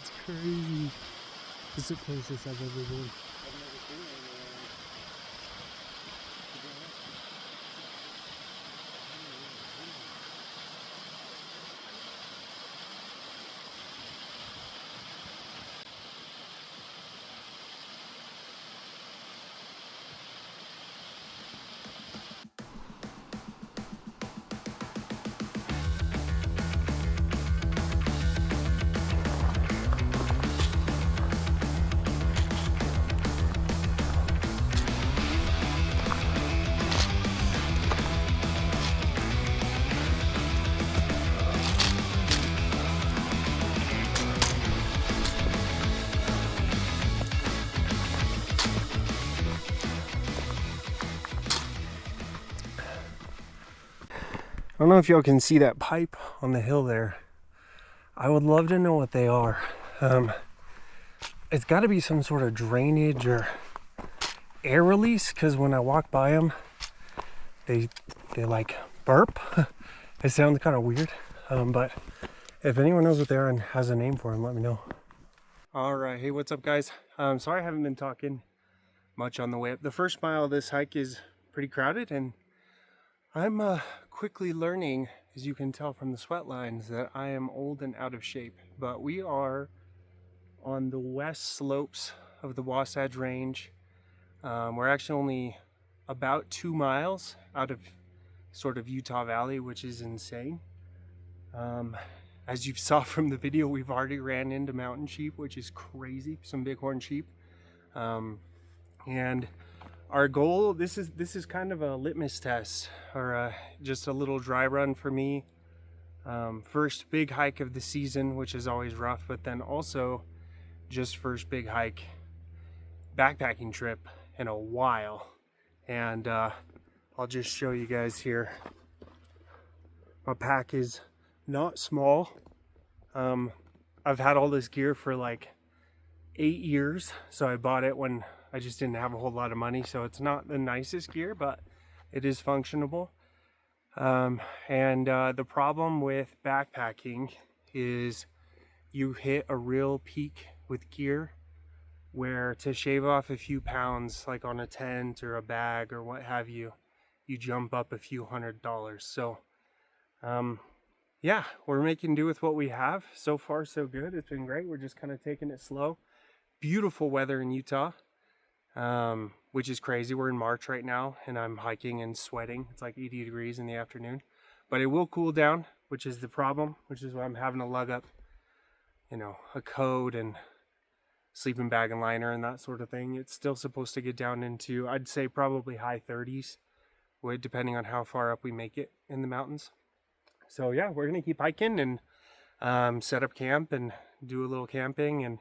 That's crazy. This is the closest I've ever been. I don't know if y'all can see that pipe on the hill there. I would love to know what they are. It's got to be some sort of drainage or air release, because when I walk by them, they like burp. It sounds kind of weird, but if anyone knows what they are and has a name for them, let me know. All right, hey, what's up, guys? Sorry I haven't been talking much on the way up. The first mile of this hike is pretty crowded, and I'm quickly learning, as you can tell from the sweat lines, that I am old and out of shape. But we are on the west slopes of the Wasatch Range. We're actually only about 2 miles out of sort of Utah Valley, which is insane. As you saw from the video, we've already ran into mountain sheep, which is crazy, some bighorn sheep. And our goal, this is kind of a litmus test, or just a little dry run for me. First big hike of the season, which is always rough, but then also just first big hike backpacking trip in a while. And I'll just show you guys here. My pack is not small. I've had all this gear for like 8 years, so I bought it when I just didn't have a whole lot of money, so it's not the nicest gear, but it is functionable. The problem with backpacking is you hit a real peak with gear where to shave off a few pounds, like on a tent or a bag or what have you, you jump up a few $100s. So yeah, we're making do with what we have. So far so good. It's been great. We're just kind of taking it slow. Beautiful weather in Utah, which is crazy. We're in March right now and I'm hiking and sweating. It's like 80 degrees in the afternoon, but it will cool down, which is the problem, which is why I'm having to lug up, you know, a coat and sleeping bag and liner and that sort of thing. It's still supposed to get down into, I'd say, probably high 30s, depending on how far up we make it in the mountains. So yeah, we're gonna keep hiking and set up camp and do a little camping, and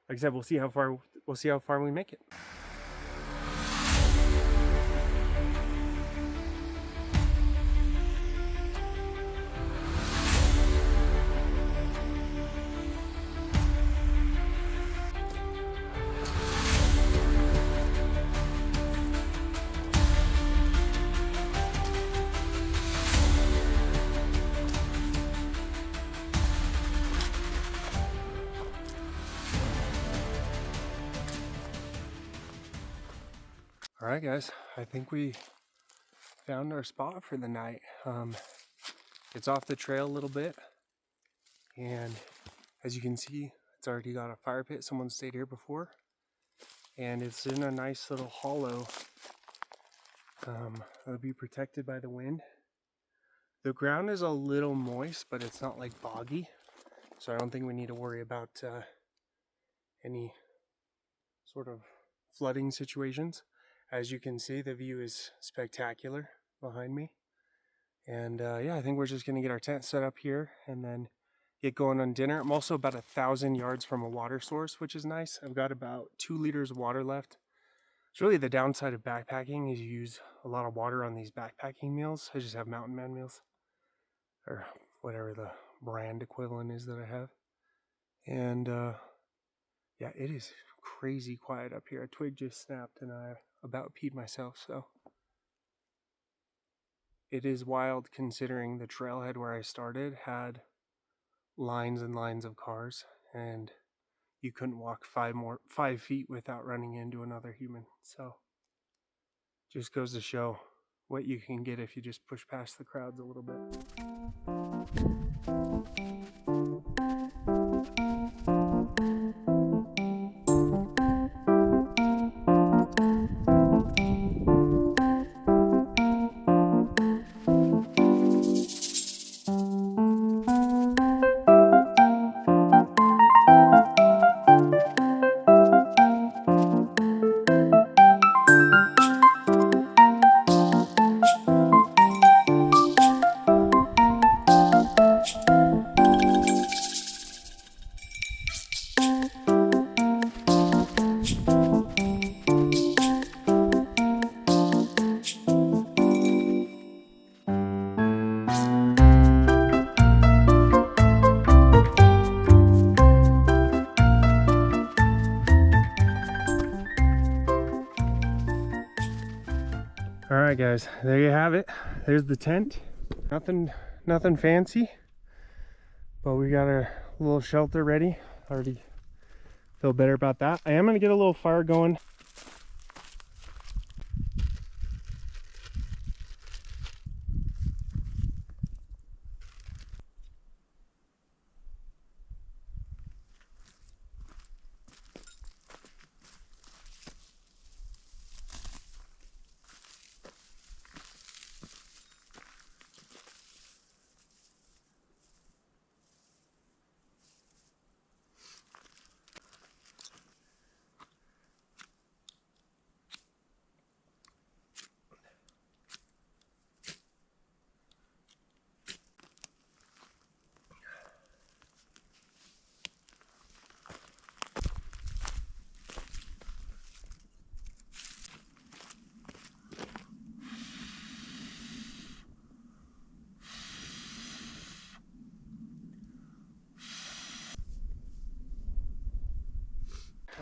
like I said, we'll see how far we make it. All right, guys, I think we found our spot for the night. It's off the trail a little bit, and as you can see, it's already got a fire pit. Someone stayed here before, and it's in a nice little hollow. It'll be protected by the wind. The ground is a little moist, but it's not like boggy, so I don't think we need to worry about any sort of flooding situations. As you can see, the view is spectacular behind me. And yeah, I think we're just gonna get our tent set up here and then get going on dinner. I'm also about 1,000 yards from a water source, which is nice. I've got about 2 liters of water left. It's really the downside of backpacking is you use a lot of water on these backpacking meals. I just have Mountain Man meals, or whatever the brand equivalent is that I have. And yeah, it is crazy quiet up here. A twig just snapped and I about peed myself, so it is wild considering the trailhead where I started had lines and lines of cars, and you couldn't walk 5 feet without running into another human. So just goes to show what you can get if you just push past the crowds a little bit. All right, guys, there you have it. There's the tent. Nothing fancy, but we got our little shelter ready. Already feel better about that. I am gonna get a little fire going.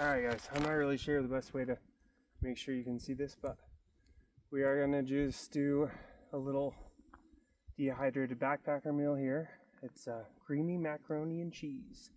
Alright guys, I'm not really sure the best way to make sure you can see this, but we are going to just do a little dehydrated backpacker meal here. It's creamy macaroni and cheese.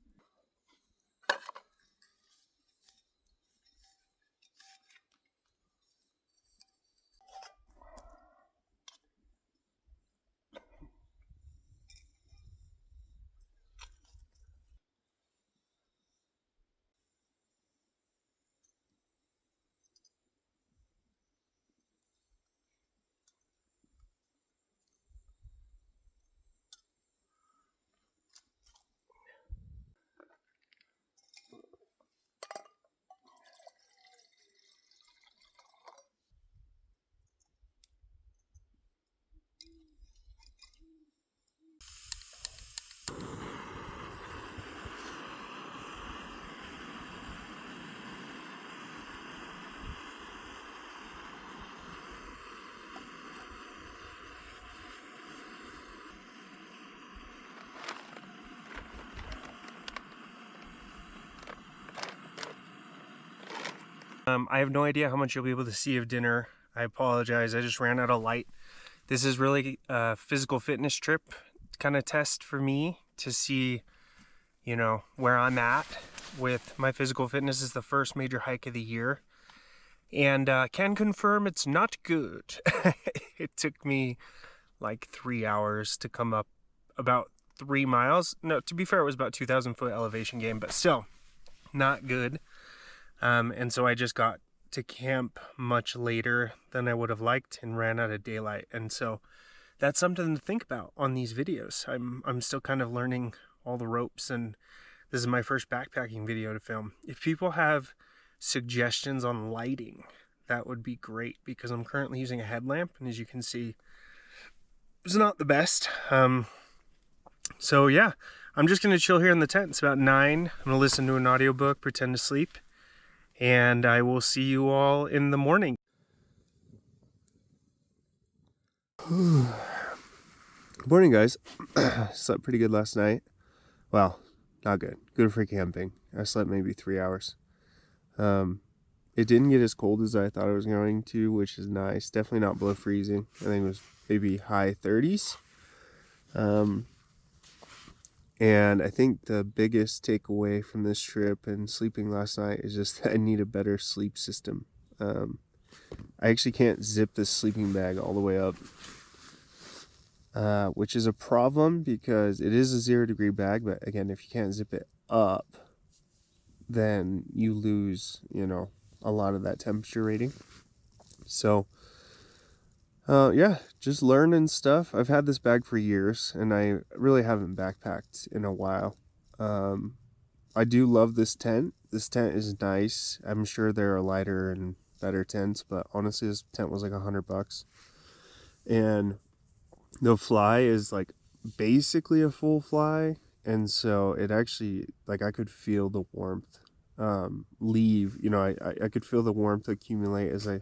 I have no idea how much you'll be able to see of dinner. I apologize, I just ran out of light. This is really a physical fitness trip kind of test for me to see, you know, where I'm at with my physical fitness. Is the first major hike of the year, and can confirm it's not good. It took me like 3 hours to come up about 3 miles. No, to be fair, it was about 2,000 foot elevation gain, but still not good. And so I just got to camp much later than I would have liked and ran out of daylight. And so that's something to think about on these videos. I'm still kind of learning all the ropes, and this is my first backpacking video to film. If people have suggestions on lighting, that would be great, because I'm currently using a headlamp, and as you can see, it's not the best. So yeah, I'm just gonna chill here in the tent. It's about 9. I'm gonna listen to an audiobook, pretend to sleep, and I will see you all in the morning. Good morning, guys. Slept pretty good last night. Well, not good. Good for camping. I slept maybe 3 hours. It didn't get as cold as I thought it was going to, which is nice. Definitely not below freezing. I think it was maybe high 30s. And I think the biggest takeaway from this trip and sleeping last night is just that I need a better sleep system. I actually can't zip this sleeping bag all the way up, which is a problem because it is a 0-degree bag. But again, if you can't zip it up, then you lose, a lot of that temperature rating. So, yeah, just learning stuff. I've had this bag for years, and I really haven't backpacked in a while. I do love this tent. This tent is nice. I'm sure there are lighter and better tents, but honestly, this tent was like $100. And the fly is like basically a full fly, and so it actually, like, I could feel the warmth leave. I could feel the warmth accumulate as I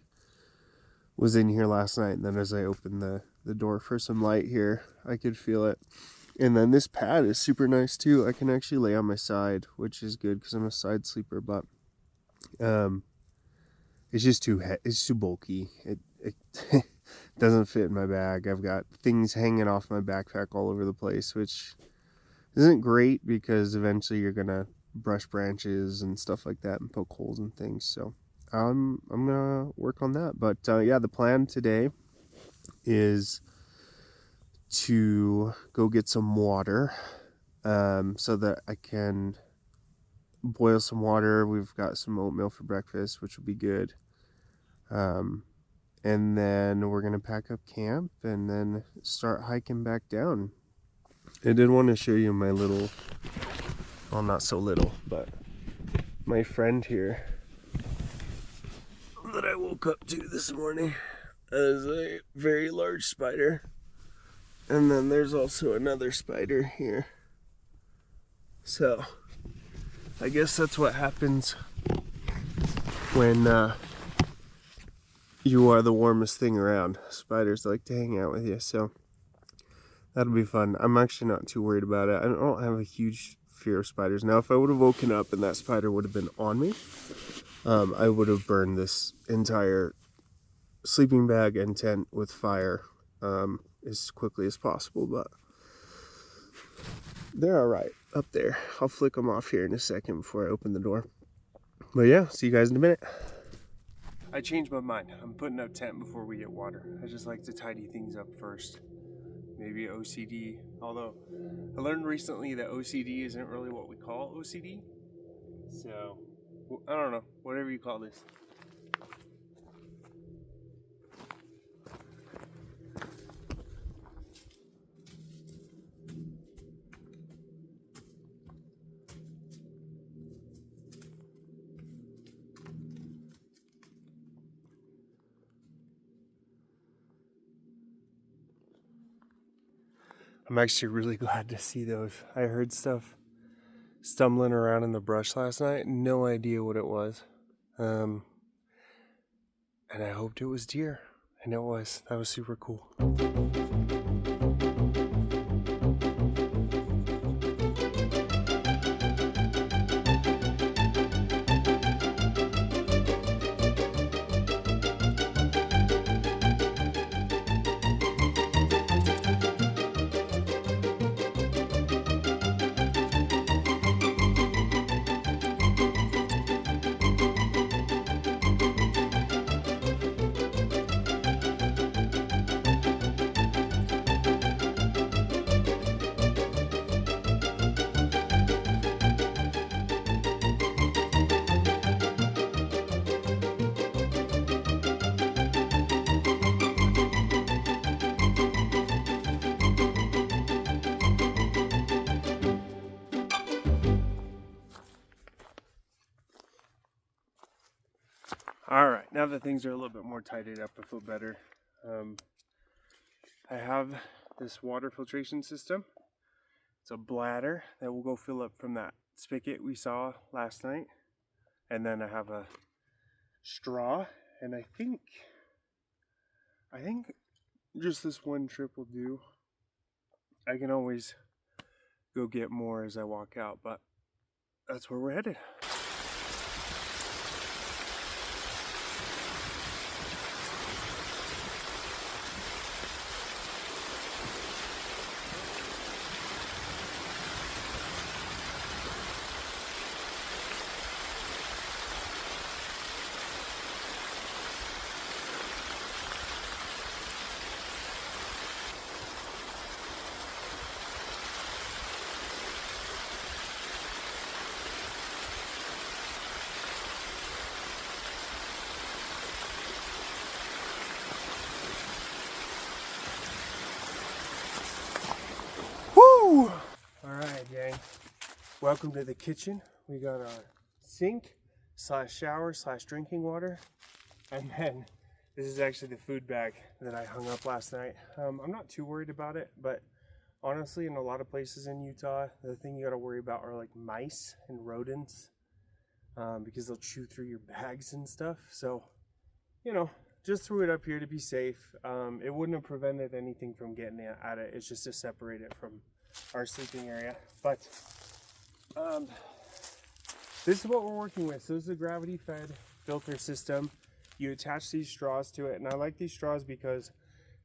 was in here last night, and then as I opened the door for some light here, I could feel it. And then this pad is super nice too. I can actually lay on my side, which is good because I'm a side sleeper, but it's just it's too bulky. It doesn't fit in my bag. I've got things hanging off my backpack all over the place, which isn't great because eventually you're gonna brush branches and stuff like that and poke holes and things. So I'm gonna work on that. But yeah, the plan today is to go get some water, so that I can boil some water. We've got some oatmeal for breakfast, which will be good. And then we're gonna pack up camp and then start hiking back down. I did want to show you my little, well, not so little, but my friend here that I woke up to this morning as a very large spider. And then there's also another spider here. So I guess that's what happens when you are the warmest thing around. Spiders like to hang out with you, so that'll be fun. I'm actually not too worried about it. I don't have a huge fear of spiders. Now, if I would have woken up and that spider would have been on me, I would have burned this entire sleeping bag and tent with fire as quickly as possible, but they're all right up there. I'll flick them off here in a second before I open the door. But yeah, see you guys in a minute. I changed my mind. I'm putting up tent before we get water. I just like to tidy things up first. Maybe OCD, although I learned recently that OCD isn't really what we call OCD. So, I don't know, whatever you call this. I'm actually really glad to see those. I heard stuff stumbling around in the brush last night. No idea what it was. And I hoped it was deer. And it was. That was super cool. All right, now that things are a little bit more tidied up, I feel better. I have this water filtration system. It's a bladder that will go fill up from that spigot we saw last night. And then I have a straw, and I think just this one trip will do. I can always go get more as I walk out, but that's where we're headed. welcome to the kitchen. We got our sink slash shower slash drinking water. And then this is actually the food bag that I hung up last night. I'm not too worried about it, but honestly, in a lot of places in Utah, the thing you got to worry about are like mice and rodents, because they'll chew through your bags and stuff. So, you know, just threw it up here to be safe. It wouldn't have prevented anything from getting at it. It's just to separate it from our sleeping area. But this is what we're working with. So this is a gravity fed filter system. You attach these straws to it, and I like these straws because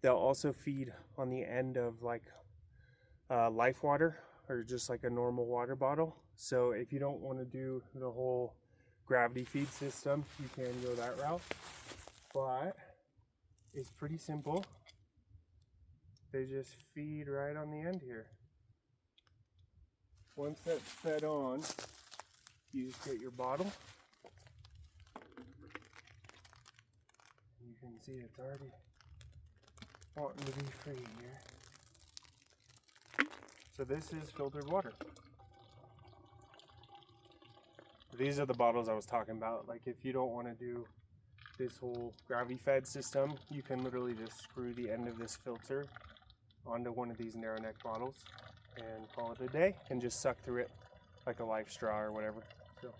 they'll also feed on the end of like life water or just like a normal water bottle. So if you don't want to do the whole gravity feed system, you can go that route. But it's pretty simple. They just feed right on the end here. Once that's fed on, you just get your bottle. You can see it's already wanting to be free here. So this is filtered water. These are the bottles I was talking about. Like if you don't want to do this whole gravity fed system, you can literally just screw the end of this filter onto one of these narrow neck bottles and call it a day and just suck through it like a life straw or whatever. So.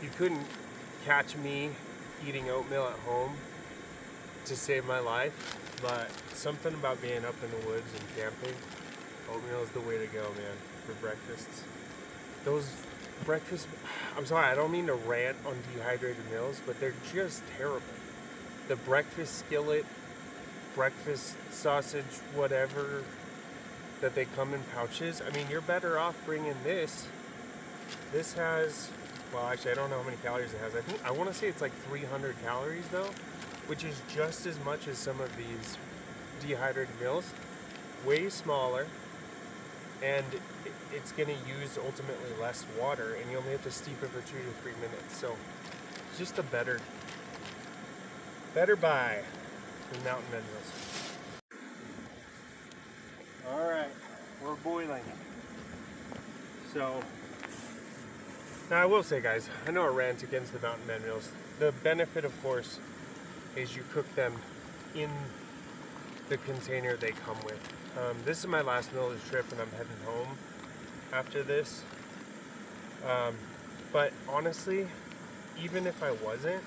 You couldn't catch me eating oatmeal at home to save my life, but something about being up in the woods and camping, oatmeal is the way to go, man, for breakfasts. Those breakfast, I'm sorry, I don't mean to rant on dehydrated meals, but they're just terrible. The breakfast skillet, breakfast sausage, whatever, that they come in pouches, I mean, you're better off bringing this. This has, well, actually, I don't know how many calories it has. I want to say it's like 300 calories though, which is just as much as some of these dehydrated meals. Way smaller, and it's going to use ultimately less water, and you only have to steep it for 2 to 3 minutes. So it's just a better buy than Mountain Men meals. All right, we're boiling. So. Now I will say, guys, I know I rant against the Mountain Men meals. The benefit, of course, is you cook them in the container they come with. This is my last meal of the trip, and I'm heading home after this. But honestly, even if I wasn't,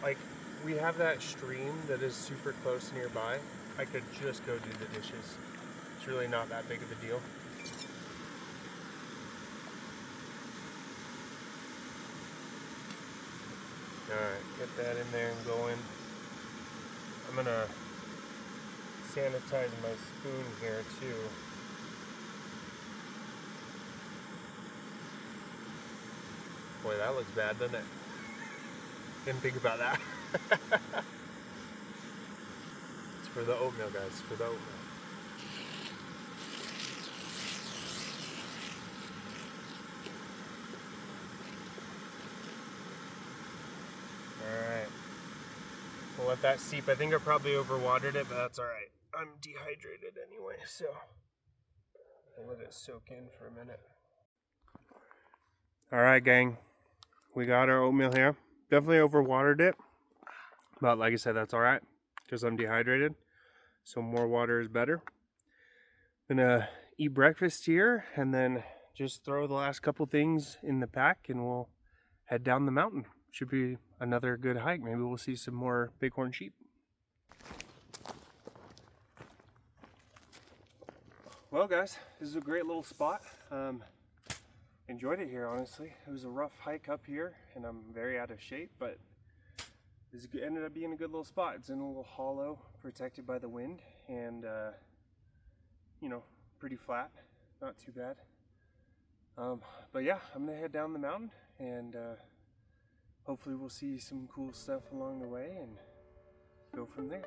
like, we have that stream that is super close nearby. I could just go do the dishes. It's really not that big of a deal. Alright, get that in there and going. I'm gonna sanitize my spoon here too. Boy, that looks bad, doesn't it? Didn't think about that. It's for the oatmeal, guys, for the oatmeal. Alright. We'll let that steep. I think I probably overwatered it, but that's alright. I'm dehydrated anyway, so I'll let it soak in for a minute. Alright, gang. We got our oatmeal here. Definitely overwatered it, but like I said, that's alright because I'm dehydrated, so more water is better. Gonna eat breakfast here and then just throw the last couple things in the pack and we'll head down the mountain. should be another good hike. Maybe we'll see some more bighorn sheep. Well guys, this is a great little spot. Enjoyed it here, honestly. It was a rough hike up here and I'm very out of shape, but this ended up being a good little spot. It's in a little hollow protected by the wind and you know, pretty flat, not too bad. But yeah, I'm gonna head down the mountain and hopefully we'll see some cool stuff along the way and go from there.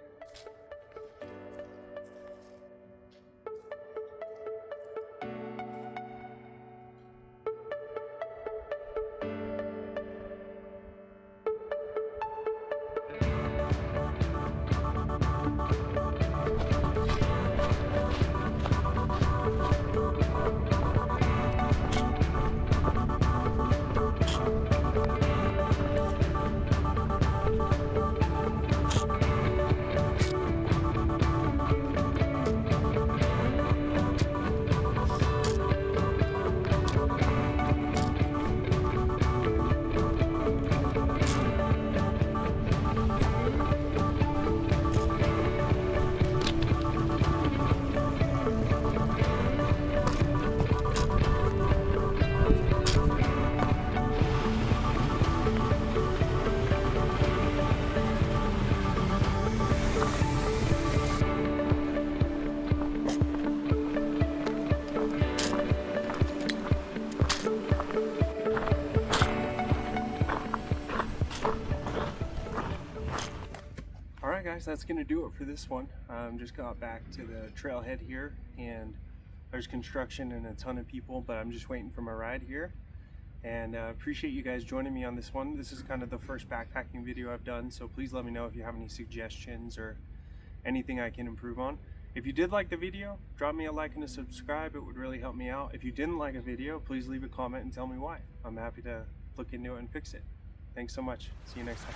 Alright guys, that's going to do it for this one. Just got back to the trailhead here and there's construction and a ton of people, but I'm just waiting for my ride here. And appreciate you guys joining me on this one. This is kind of the first backpacking video I've done, so please let me know if you have any suggestions or anything I can improve on. If you did like the video, drop me a like and a subscribe. It would really help me out. If you didn't like a video, please leave a comment and tell me why. I'm happy to look into it and fix it. Thanks so much. See you next time.